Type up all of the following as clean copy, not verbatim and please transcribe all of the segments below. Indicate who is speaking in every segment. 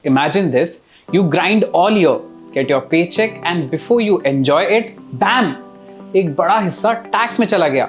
Speaker 1: Imagine this, you grind all year, get your paycheck and before you enjoy it, bam! एक बड़ा हिस्सा tax में चला गया।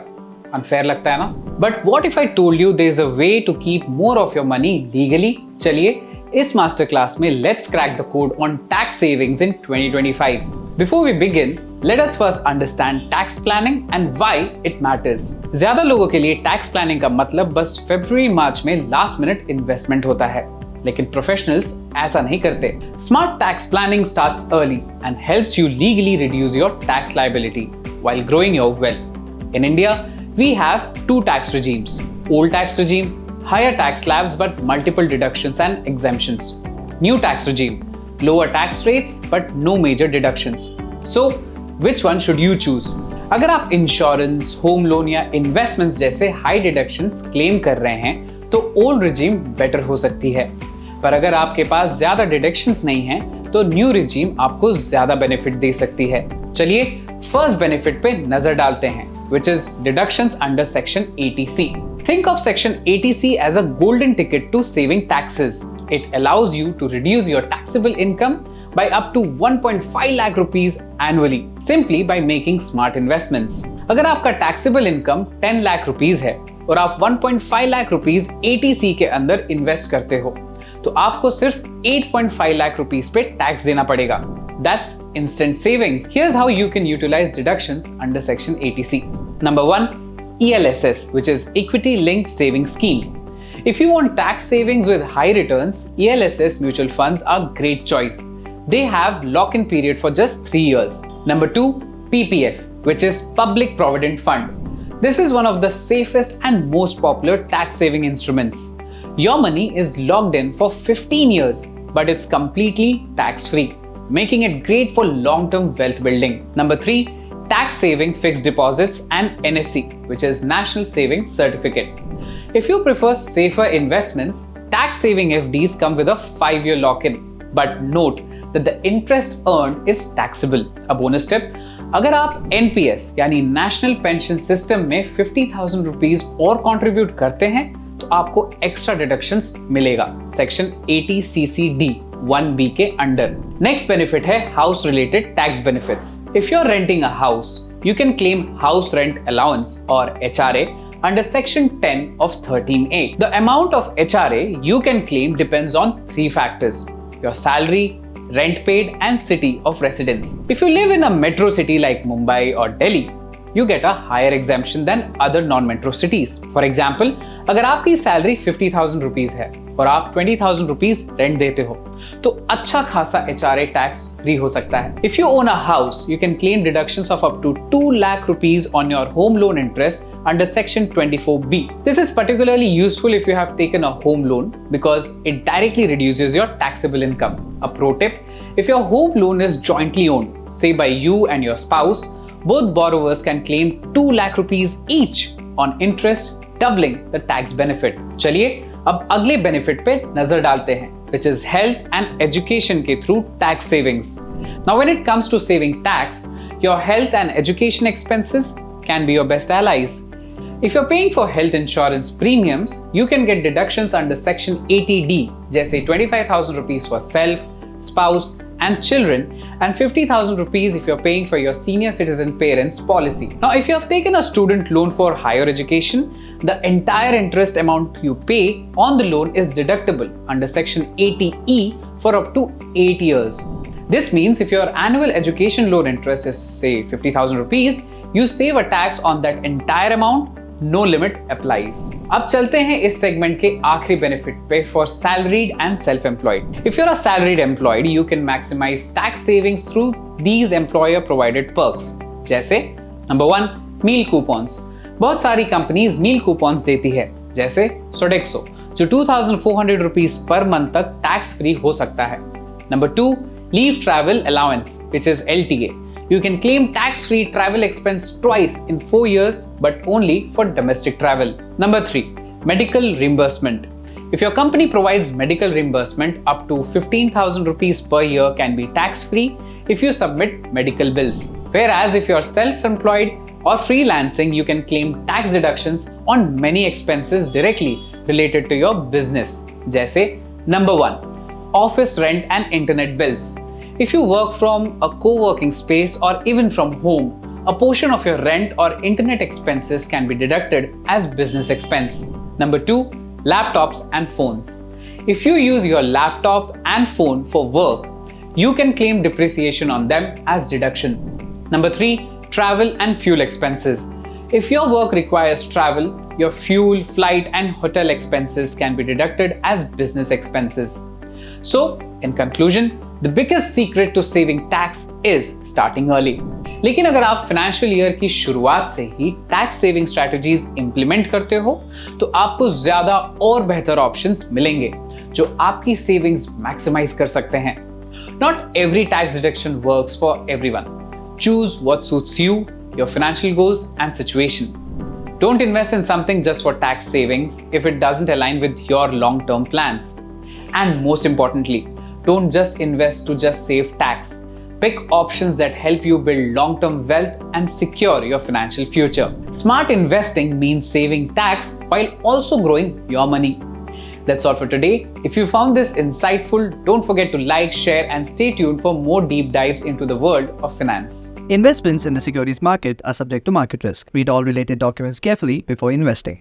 Speaker 1: अनफेयर लगता है ना? But what if I told you there is a way to keep more of your money legally? चलिए इस मास्टर क्लास में let's crack the code on tax savings in 2025. Before we begin, let us first understand tax planning and why it matters. ज्यादा लोगों के लिए tax planning का मतलब बस February-March में last minute investment होता है, लेकिन प्रोफेशनल्स ऐसा नहीं करते। Smart tax planning starts early and helps you legally reduce your tax liability while growing your wealth. In India, we have two tax regimes: old tax regime, higher tax slabs but multiple deductions and exemptions. New tax regime, lower tax rates but no major deductions. So, which one should you choose? अगर आप insurance, home loan या investments जैसे high deductions claim कर रहे हैं तो old regime better हो सकती है, पर अगर आपके पास ज्यादा डिडक्शंस नहीं हैं तो न्यू रिजीम आपको ज्यादा बेनिफिट दे सकती है। चलिए फर्स्ट बेनिफिट पे नजर डालते हैं, which is deductions under section 80C. Think of section 80C as a golden ticket to saving taxes. It allows you to reduce your taxable income by up to 1.5 lakh rupees annually simply by making smart investments. अगर आपका taxable income 10 lakh rupees है और आप 1.5 lakh rupees 80C के अंदर invest करते हो तो आपको सिर्फ 8.5 लाख रुपीस पे टैक्स देना पड़ेगा। That's instant savings. Here's how you can utilize deductions under section 80C. Number 1, ELSS, which is Equity Linked Savings Scheme. If you want tax savings with high returns, ELSS mutual funds are great choice. They have lock-in period for just 3 years. Number 2, PPF, which is Public Provident Fund. This is one of the safest and most popular tax saving instruments. Your money is locked in for 15 years, but it's completely tax-free, making it great for long-term wealth building. Number 3, tax saving fixed deposits and NSC, which is National Saving Certificate. If you prefer safer investments, tax saving FDs come with a 5-year lock-in. But note that the interest earned is taxable. A bonus tip, अगर आप NPS यानी national pension system में 50,000 rupees और contribute करते हैं तो आपको extra deductions मिलेगा सेक्शन 80CCD 1B के अंडर। नेक्स्ट बेनिफिट है house related tax benefits. If you are renting a house, you can claim house rent allowance और HRA under section 10 of 13A. The amount of HRA you can claim depends on 3 factors: your salary, rent paid and city of residence. If you live in a metro city like Mumbai or Delhi, you get a higher exemption than other non-metro cities. For example, अगर आपकी salary 50,000 rupees है और आप 20,000 rupees rent देते हो तो अच्छा खासा HRA टैक्स फ्री हो सकता है। If you own a house, you can claim deductions of up to 2 lakh rupees on your home loan interest under section 24B. This is particularly useful if you have taken a home loan because it directly reduces your taxable income. A pro tip, if your home loan is jointly owned, say by you and your spouse, both borrowers can claim 2 lakh rupees each on interest, doubling the tax benefit. चलिए अब अगले benefit पे नजर डालते हैं, which is health and education के through tax savings. Now when it comes to saving tax, your health and education expenses can be your best allies. If you're paying for health insurance premiums, you can get deductions under section 80D, जैसे 25,000 rupees for self, spouse and children and 50,000 rupees if you're paying for your senior citizen parents policy. Now if you have taken a student loan for higher education, the entire interest amount you pay on the loan is deductible under section 80E for up to 8 years. This means if your annual education loan interest is say 50,000 rupees, you save a tax on that entire amount. No limit applies. अब चलते हैं इस segment के आखिरी benefit पे for salaried and self employed. If you are a salaried employed, you can maximise tax savings through these employer provided perks, जैसे number 1, meal coupons. बहुत सारी कंपनीज मील कूपन्स देती है, जैसे सोडेक्सो, जो 2,400 रुपीस पर मंथ तक tax free हो सकता है। Number 2, leave travel allowance, which is LTA. You can claim tax-free travel expense twice in 4 years, but only for domestic travel. Number 3, medical reimbursement. If your company provides medical reimbursement, up to 15,000 rupees per year can be tax-free if you submit medical bills. Whereas if you're self-employed or freelancing, you can claim tax deductions on many expenses directly related to your business. जैसे Number 1, office rent and internet bills. If you work from a co-working space or even from home, a portion of your rent or internet expenses can be deducted as business expense. Number 2, laptops and phones. If you use your laptop and phone for work, you can claim depreciation on them as deduction. Number 3, travel and fuel expenses. If your work requires travel, your fuel, flight and hotel expenses can be deducted as business expenses. So, in conclusion, the biggest secret to saving tax is starting early. लेकिन अगर आप financial year की शुरुआत से ही tax saving strategies implement करते हो तो आपको ज्यादा और बेहतर ऑप्शंस मिलेंगे जो आपकी सेविंग्स मैक्सिमाइज कर सकते हैं. Not every tax deduction works for everyone. Choose what suits you, your financial goals and situation. Don't invest in something just for tax savings if it doesn't align with your long-term plans. And most importantly, don't just invest to just save tax. Pick options that help you build long-term wealth and secure your financial future. Smart investing means saving tax while also growing your money. That's all for today. If you found this insightful, don't forget to like, share, and stay tuned for more deep dives into the world of finance.
Speaker 2: Investments in the securities market are subject to market risk. Read all related documents carefully before investing.